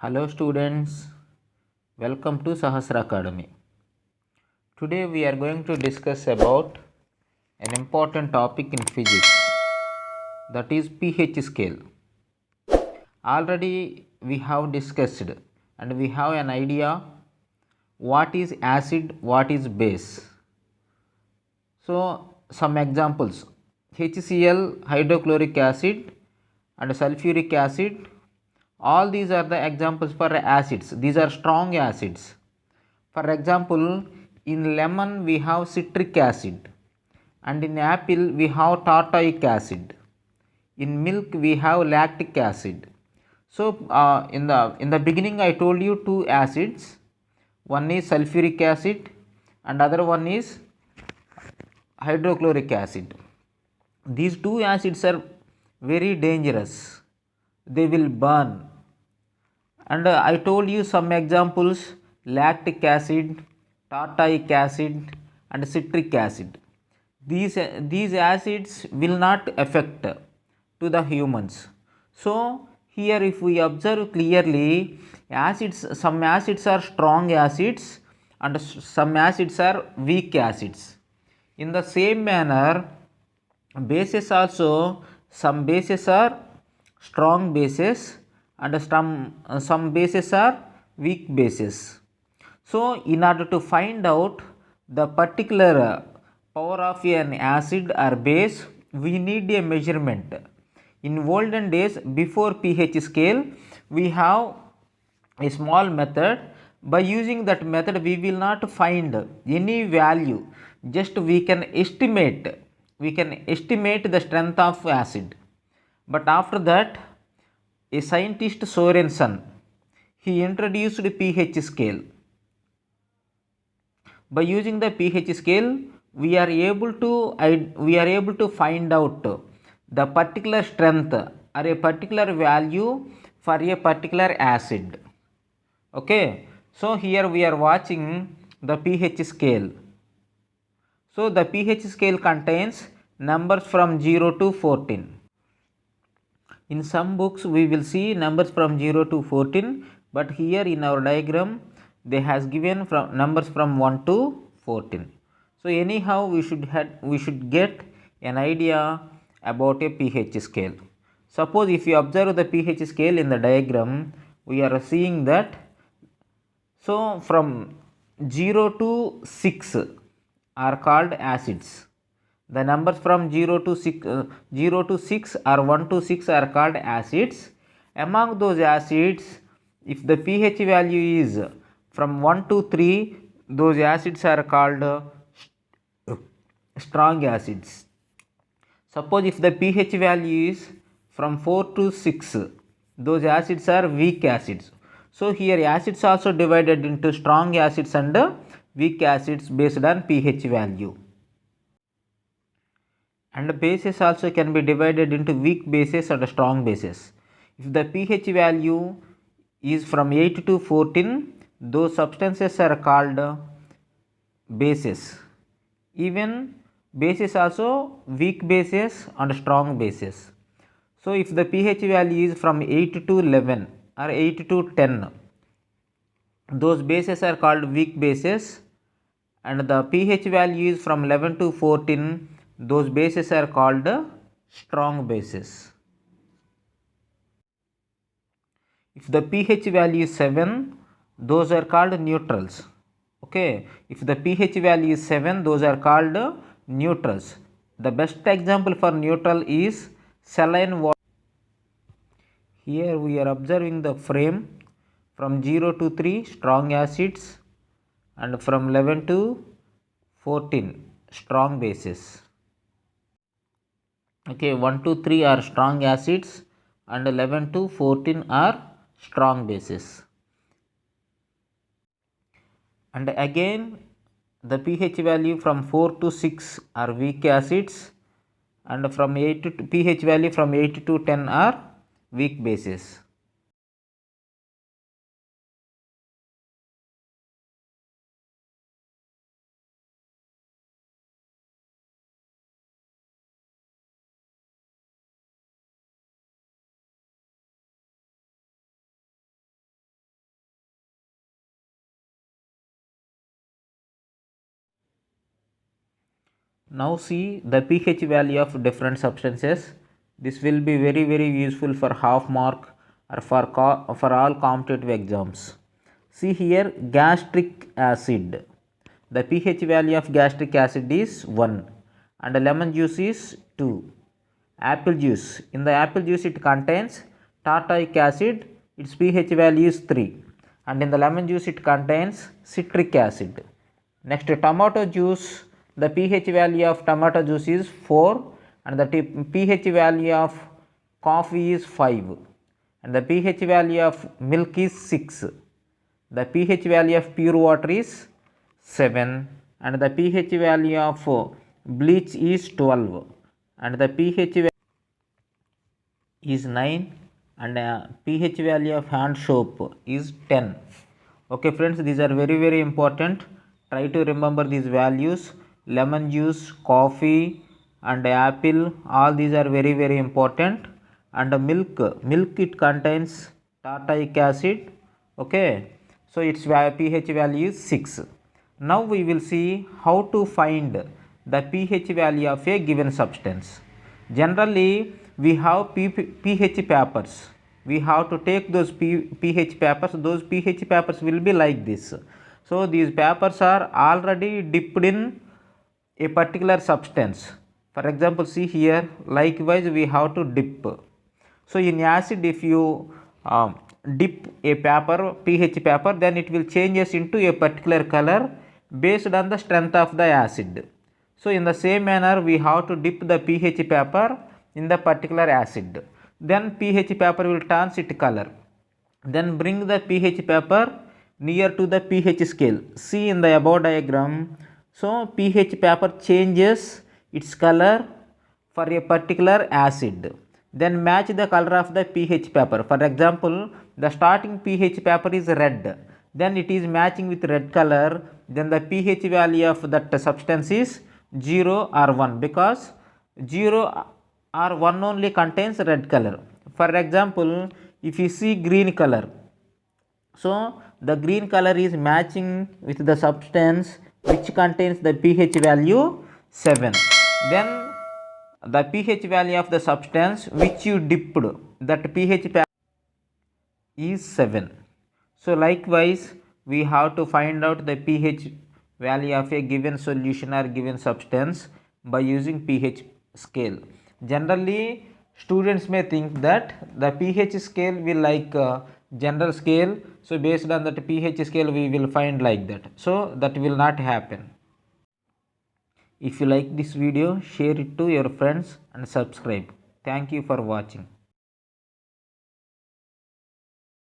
Hello students, welcome to Sahasra Academy. Today we are going to discuss about an important topic in physics, that is pH scale. Already we have discussed and we have an idea what is acid, what is base. So some examples: HCl, hydrochloric acid and sulfuric acid. All these are the examples for acids. These are strong acids. For example, in lemon we have citric acid and in apple we have tartaric acid. In milk we have lactic acid. So in the beginning I told you two acids. One is sulfuric acid and other one is hydrochloric acid. These two acids are very dangerous. They will burn. And I told you some examples: lactic acid, tartaric acid and citric acid. These acids will not affect to the humans. So here if we observe clearly, some acids are strong acids and some acids are weak acids. In the same manner, bases also, some bases are strong bases and some bases are weak bases. So in order to find out the particular power of an acid or base, we need a measurement. In olden days, before pH scale, we have a small method. By using that method we will not find any value, just we can estimate the strength of acid. But after that, a scientist Sorensen, he introduced pH scale. By using the pH scale we are able to find out the particular strength or a particular value for a particular acid. Okay, so here we are watching the pH scale. So the pH scale contains numbers from 0 to 14. In some books we will see numbers from 0 to 14, but here in our diagram they has given from numbers from 1 to 14. So anyhow we should get an idea about a pH scale. Suppose if you observe the pH scale in the diagram, we are seeing that, so from 0 to 6 are called acids. The numbers from 0 to 6 or 1 to 6 are called acids. Among those acids, if the pH value is from 1 to 3, those acids are called strong acids. Suppose if the pH value is from 4 to 6, those acids are weak acids. So here acids also divided into strong acids and weak acids based on pH value. And bases also can be divided into weak bases and strong bases. If the pH value is from 8 to 14, those substances are called bases. Even bases also weak bases and strong bases. So if the pH value is from 8 to 11 or 8 to 10, those bases are called weak bases, and the pH value is from 11 to 14, those bases are called strong bases. If the pH value is 7, those are called neutrals. Okay, if the pH value is 7, those are called neutrals. The best example for neutral is saline water. Here we are observing the frame from 0 to 3 strong acids and from 11 to 14 strong bases. Okay, 1 to 3 are strong acids and 11 to 14 are strong bases. And again the pH value from 4 to 6 are weak acids, and from 8 to pH value from 8 to 10 are weak bases. Now see the pH value of different substances. This will be very useful for half mark or for all competitive exams. See here, gastric acid. The pH value of gastric acid is 1 and lemon juice is 2. Apple juice. In the apple juice it contains tartaric acid. Its pH value is 3 and in the lemon juice it contains citric acid. Next, tomato juice. The pH value of tomato juice is 4 and the pH value of coffee is 5 and the pH value of milk is 6. The pH value of pure water is 7 and the pH value of bleach is 12 and the pH value is 9 and pH value of hand soap is 10. Okay friends, these are very important. Try to remember these values. Lemon juice, coffee and apple, all these are very important. And milk it contains tartaric acid. Okay, so its pH value is 6. Now we will see how to find the pH value of a given substance. Generally we have pH papers. We have to take those pH papers. Those pH papers will be like this. So these papers are already dipped in a particular substance. For example, see here, likewise we have to dip. So in acid, if you dip a paper, pH paper, then it will changes into a particular color based on the strength of the acid. So in the same manner, we have to dip the pH paper in the particular acid. Then pH paper will turn its color. Then bring the pH paper near to the pH scale. See in the above diagram. So pH paper changes its color for a particular acid. Then match the color of the pH paper. For example, the starting pH paper is red. Then it is matching with red color. Then the pH value of that substance is 0 or 1 because 0 or 1 only contains red color. For example, if you see green color, so the green color is matching with the substance which contains the pH value 7. Then the pH value of the substance which you dipped, that pH is 7. So likewise we have to find out the pH value of a given solution or given substance by using pH scale. Generally students may think that the pH scale will like general scale, so based on that pH scale we will find like that. So that will not happen. If you like this video, share it to your friends and subscribe. Thank you for watching.